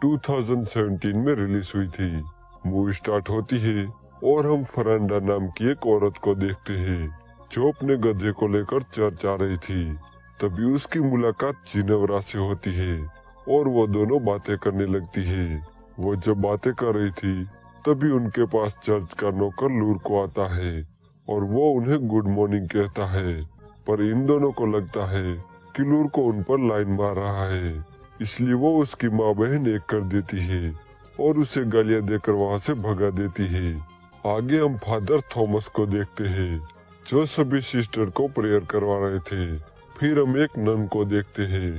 2017 में रिलीज हुई थी। मूवी स्टार्ट होती है और हम फरांडा नाम की एक औरत को देखते हैं जो अपने गधे को लेकर चर्च आ रही थी। तभी उसकी मुलाकात जिनेवरा से होती है और वो दोनों बातें करने लगती है। वो जब बातें कर रही थी तभी उनके पास चर्च का नौकर लूर को आता है और वो उन्हें गुड मॉर्निंग कहता है, पर इन दोनों को लगता है कि लूर को उन पर लाइन मार रहा है, इसलिए वो उसकी माँ बहन एक कर देती है और उसे गालियां देकर वहाँ से भगा देती है। आगे हम फादर थॉमस को देखते हैं जो सभी सिस्टर को प्रेयर करवा रहे थे। फिर हम एक नन को देखते हैं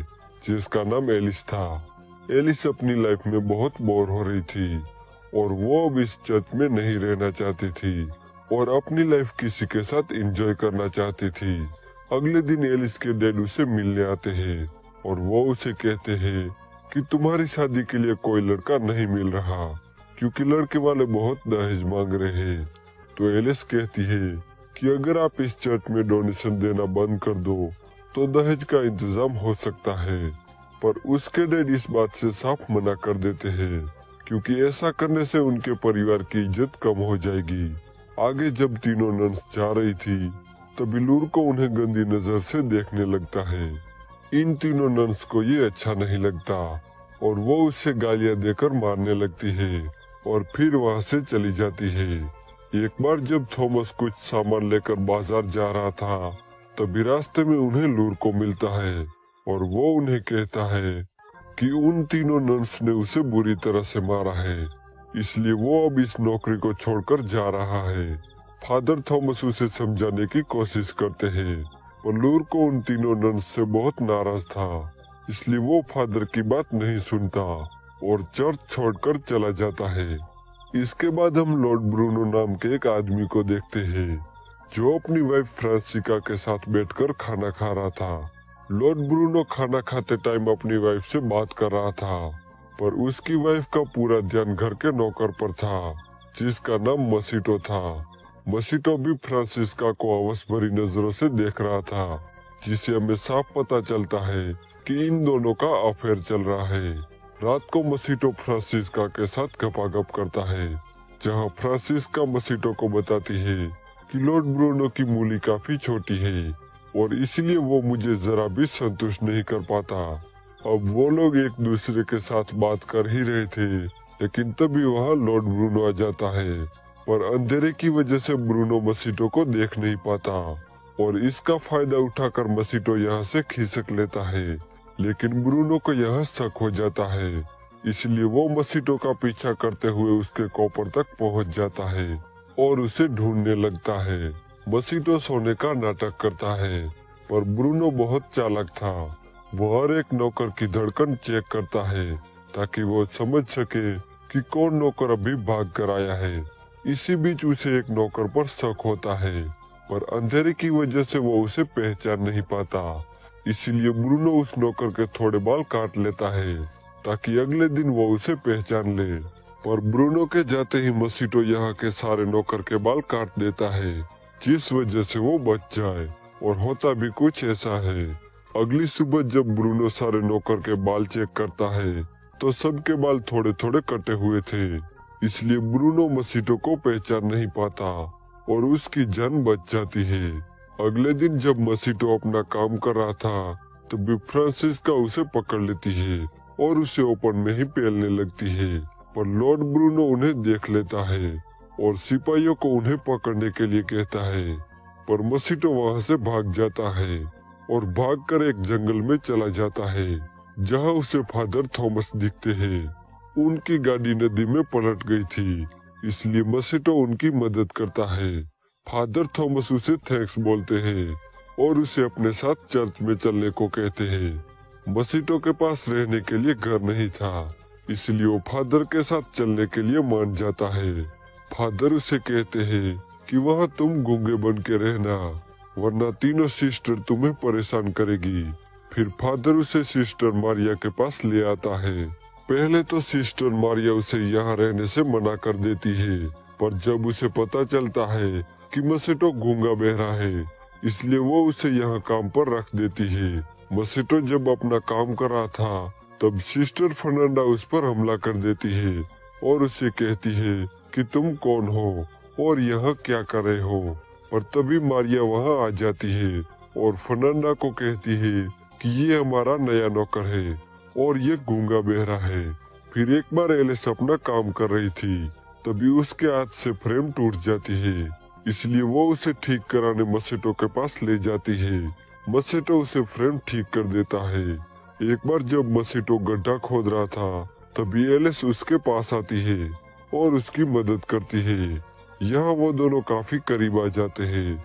जिसका नाम एलिस था। एलिस अपनी लाइफ में बहुत बोर हो रही थी और वो अब इस चर्च में नहीं रहना चाहती थी और अपनी लाइफ किसी के साथ एंजॉय करना चाहती थी। अगले दिन एलिस के डैड उसे मिलने आते हैं और वो उसे कहते हैं कि तुम्हारी शादी के लिए कोई लड़का नहीं मिल रहा क्योंकि लड़के वाले बहुत दहेज मांग रहे हैं। तो एलिस कहती है कि अगर आप इस चर्च में डोनेशन देना बंद कर दो तो दहेज का इंतजाम हो सकता है, पर उसके डैड इस बात से साफ मना कर देते हैं क्योंकि ऐसा करने से उनके परिवार की इज्जत कम हो जाएगी। आगे जब तीनों नन्स जा रही थी तभी लूर को उन्हें गंदी नजर से देखने लगता है। इन तीनों नन्स को ये अच्छा नहीं लगता और वो उसे गालियां देकर मारने लगती है और फिर वहाँ से चली जाती है। एक बार जब थॉमस कुछ सामान लेकर बाजार जा रहा था तभी रास्ते में उन्हें लूर को मिलता है और वो उन्हें कहता है कि उन तीनों नन्स ने उसे बुरी तरह से मारा है, इसलिए वो अब इस नौकरी को छोड़कर जा रहा है। फादर थॉमस उसे समझाने की कोशिश करते हैं पर लूर को उन तीनों नन्स से बहुत नाराज था, इसलिए वो फादर की बात नहीं सुनता और चर्च छोड़कर चला जाता है। इसके बाद हम लॉर्ड ब्रूनो नाम के एक आदमी को देखते हैं जो अपनी वाइफ फ्रांसिका के साथ बैठकर खाना खा रहा था। लॉर्ड ब्रूनो खाना खाते टाइम अपनी वाइफ से बात कर रहा था पर उसकी वाइफ का पूरा ध्यान घर के नौकर पर था जिसका नाम मसीटो था। मसीटो भी फ्रांसिस्का को हवस भरी नजरों से देख रहा था, जिससे हमें साफ पता चलता है कि इन दोनों का अफेयर चल रहा है। रात को मसीटो फ्रांसिस्का के साथ गपागप करता है जहां फ्रांसिस्का मसीटो को बताती है कि लॉर्ड ब्रूनो की मूली काफी छोटी है और इसलिए वो मुझे जरा भी संतुष्ट नहीं कर पाता। अब वो लोग एक दूसरे के साथ बात कर ही रहे थे लेकिन तभी वहाँ लॉर्ड ब्रूनो आ जाता है, पर अंधेरे की वजह से ब्रूनो मसीटो को देख नहीं पाता और इसका फायदा उठाकर मसीटो यहाँ से खिसक लेता है। लेकिन ब्रूनो को यह शक हो जाता है, इसलिए वो मसीटो का पीछा करते हुए उसके कॉपर तक पहुँच जाता है और उसे ढूंढने लगता है। मसीटो सोने का नाटक करता है पर ब्रूनो बहुत चालाक था। वो हर एक नौकर की धड़कन चेक करता है ताकि वो समझ सके कि कौन नौकर अभी भाग कर आया है। इसी बीच उसे एक नौकर पर शक होता है पर अंधेरे की वजह से वो उसे पहचान नहीं पाता, इसलिए ब्रूनो उस नौकर के थोड़े बाल काट लेता है ताकि अगले दिन वो उसे पहचान ले। पर ब्रूनो के जाते ही मसीटो यहाँ के सारे नौकर के बाल काट देता है जिस वजह से वो बच जाए, और होता भी कुछ ऐसा है। अगली सुबह जब ब्रूनो सारे नौकर के बाल चेक करता है तो सबके बाल थोड़े थोड़े कटे हुए थे, इसलिए ब्रूनो मसीटो को पहचान नहीं पाता और उसकी जान बच जाती है। अगले दिन जब मसीटो अपना काम कर रहा था तभी फ्रांसिस्का उसे पकड़ लेती है और उसे ओपन में ही पेलने लगती है, पर लॉर्ड ब्रूनो उन्हें देख लेता है और सिपाहियों को उन्हें पकड़ने के लिए कहता है, पर मसीटो वहाँ से भाग जाता है और भागकर एक जंगल में चला जाता है जहाँ उसे फादर थॉमस दिखते हैं। उनकी गाड़ी नदी में पलट गई थी, इसलिए मसीटो उनकी मदद करता है। फादर थॉमस उसे थैंक्स बोलते हैं और उसे अपने साथ चर्च में चलने को कहते हैं। मसीटो के पास रहने के लिए घर नहीं था, इसलिए वो फादर के साथ चलने के लिए मान जाता है। फादर उसे कहते हैं कि वहाँ तुम गूंगे बन के रहना वरना तीनों सिस्टर तुम्हें परेशान करेगी। फिर फादर उसे सिस्टर मारिया के पास ले आता है। पहले तो सिस्टर मारिया उसे यहाँ रहने से मना कर देती है, पर जब उसे पता चलता है कि मसीटो गूंगा बहरा है इसलिए वो उसे यहाँ काम पर रख देती है। मसीटो जब अपना काम कर रहा था तब सिस्टर फर्नांडा उस पर हमला कर देती है और उससे कहती है कि तुम कौन हो और यहाँ क्या कर रहे हो। पर तभी मारिया वहाँ आ जाती है और फर्नांडा को कहती है कि ये हमारा नया नौकर है और ये गूंगा बहरा है। फिर एक बार एलिस अपना काम कर रही थी, तभी उसके हाथ से फ्रेम टूट जाती है, इसलिए वो उसे ठीक कराने मसेटो के पास ले जाती है। मसेटो उसे फ्रेम ठीक कर देता है। एक बार जब मसेटो गड्ढा खोद रहा था, तभी एलिस उसके पास आती है और उसकी मदद करती है। यहाँ वो दोनों काफी करीब आ जाते हैं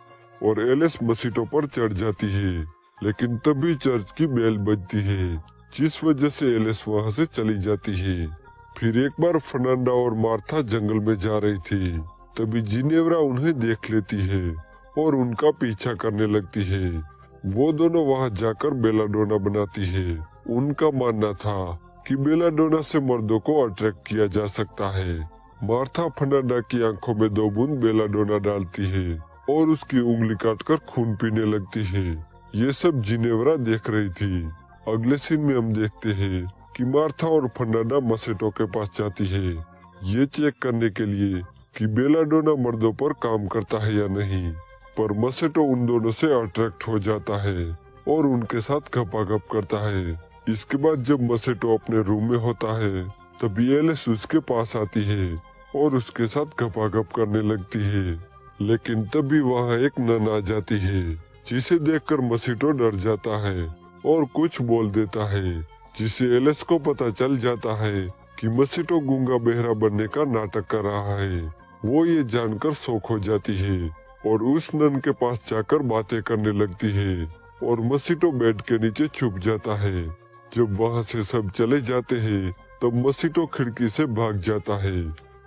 और एलिस मसेटो पर चढ़ जाती है, लेकिन तभी चर्च की बेल बजती है, जिस वजह से एलिस वहाँ से चली जाती है। फिर एक बार फर्नांडा और मार्था जंगल में जा रही थी, तभी जिनेवरा उन्हें देख लेती है और उनका पीछा करने लगती है। वो दोनों वहाँ जाकर बेलाडोना बनाती है। उनका मानना था कि बेलाडोना से मर्दों को अट्रैक्ट किया जा सकता है। मार्था फर्नांडा की आंखों में 2 बूंद बेलाडोना डालती है और उसकी उंगली काटकर खून पीने लगती है। ये सब जिनेवरा देख रही थी। अगले सीन में हम देखते हैं कि मार्था और फर्नांडा मसेटो के पास जाती है, ये चेक करने के लिए कि बेलाडोना मर्दों पर काम करता है या नहीं। पर मसेटो उन दोनों से अट्रैक्ट हो जाता है और उनके साथ गपागप करता है। इसके बाद जब मसेटो अपने रूम में होता है, तभी एलिस उसके पास आती है और उसके साथ गपागप करने लगती है। लेकिन तभी वहाँ एक नन आ जाती है, जिसे देखकर मसेटो डर जाता है और कुछ बोल देता है, जिसे एलिस को पता चल जाता है कि मसेटो गूंगा बहरा बनने का नाटक कर रहा है। वो ये जानकर शॉक हो जाती है और उस नन के पास जाकर बातें करने लगती है और मसेटो बेड के नीचे छुप जाता है। जब वहाँ से सब चले जाते हैं, तब मसेटो खिड़की से भाग जाता है।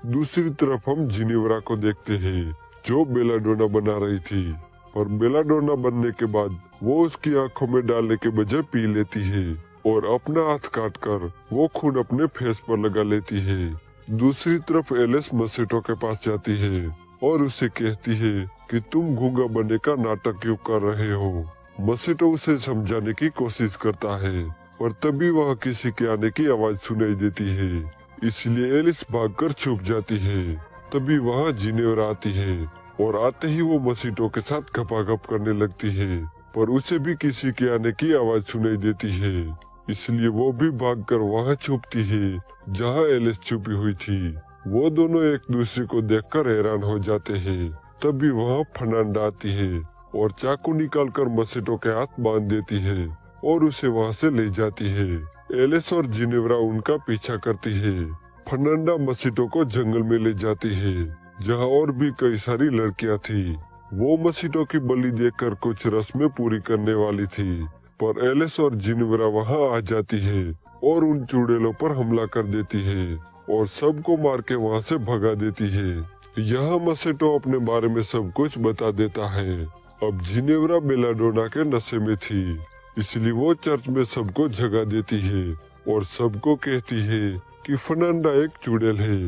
दूसरी तरफ हम जिनेवरा को देखते हैं, जो बेलाडोना बना रही थी, और बेलाडोना बनने के बाद वो उसकी आंखों में डालने के बजाय पी लेती है और अपना हाथ काटकर वो खून अपने फेस पर लगा लेती है। दूसरी तरफ एलिस मसेटो के पास जाती है और उसे कहती है कि तुम गूंगा बनने का नाटक क्यों कर रहे हो। मसेटो उसे समझाने की कोशिश करता है, पर तभी वहाँ किसी के आने की आवाज सुनाई देती है, इसलिए एलिस भागकर छुप जाती है। तभी वहाँ जिनेवरा आती है और आते ही वो मसेटो के साथ गपागप करने लगती है, पर उसे भी किसी के आने की आवाज सुनाई देती है, इसलिए वो भी भागकर वहाँ छुपती है जहाँ एलिस छुपी हुई थी। वो दोनों एक दूसरे को देखकर हैरान हो जाते हैं। तभी वहाँ फर्नांडा आती है और चाकू निकालकर मसेटो के हाथ बांध देती है और उसे वहाँ से ले जाती है। एलिस और जिनेवरा उनका पीछा करती है। फर्नांडा मसेटो को जंगल में ले जाती है, जहाँ और भी कई सारी लड़कियाँ थी। वो मसेटो की बलि देखकर कुछ रस्में पूरी करने वाली थी, पर एलिस और जिनेवरा वहाँ आ जाती है और उन चुड़ैलों पर हमला कर देती है और सबको मार के वहाँ से भगा देती है। यहाँ मसेटो अपने बारे में सब कुछ बता देता है। अब जिनेवरा बेलाडोना के नशे में थी, इसलिए वो चर्च में सबको जगा देती है और सबको कहती है कि फर्नांडा एक चुड़ैल है।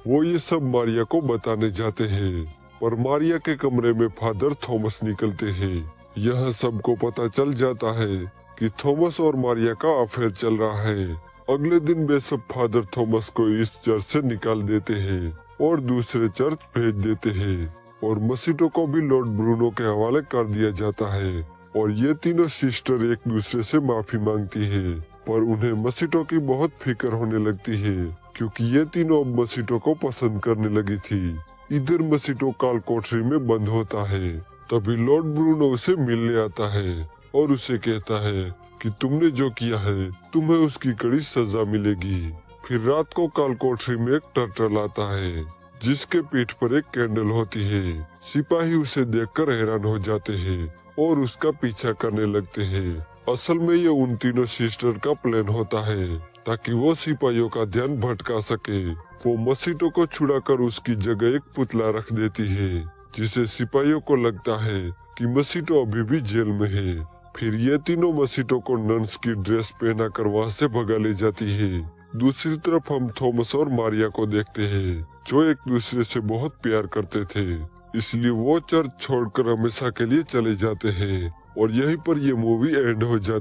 वो ये सब मारिया को बताने जाते हैं, पर मारिया के कमरे में फादर थॉमस निकलते हैं। यह सबको पता चल जाता है कि थॉमस और मारिया का अफेयर चल रहा है। अगले दिन वे सब फादर थॉमस को इस चर्च से निकाल देते हैं और दूसरे चर्च भेज देते हैं और मसेटो को भी लॉर्ड ब्रूनो के हवाले कर दिया जाता है। और ये तीनों सिस्टर एक दूसरे से माफी मांगती है, पर उन्हें मसेटो की बहुत फिक्र होने लगती है, क्योंकि ये तीनों अब मसेटो को पसंद करने लगी थी। इधर मसेटो काल कोठरी में बंद होता है। तभी लॉर्ड ब्रूनो उसे मिलने आता है और उसे कहता है कि तुमने जो किया है तुम्हें उसकी कड़ी सजा मिलेगी। फिर रात को काल कोठरी में एक टर्टल आता है, जिसके पीठ पर एक कैंडल होती है। सिपाही उसे देखकर हैरान हो जाते हैं और उसका पीछा करने लगते हैं। असल में ये उन तीनों सिस्टर का प्लान होता है, ताकि वो सिपाहियों का ध्यान भटका सके। वो मसेटो को छुड़ाकर उसकी जगह एक पुतला रख देती है, जिसे सिपाहियों को लगता है कि मसेटो अभी भी जेल में है। फिर ये तीनों मसेटो को नन्स की ड्रेस पहना कर वहाँ से भगा ले जाती है। दूसरी तरफ हम थॉमस और मारिया को देखते हैं, जो एक दूसरे से बहुत प्यार करते थे, इसलिए वो चर्च छोड़कर हमेशा के लिए चले जाते हैं और यहीं पर ये मूवी एंड हो जाती है।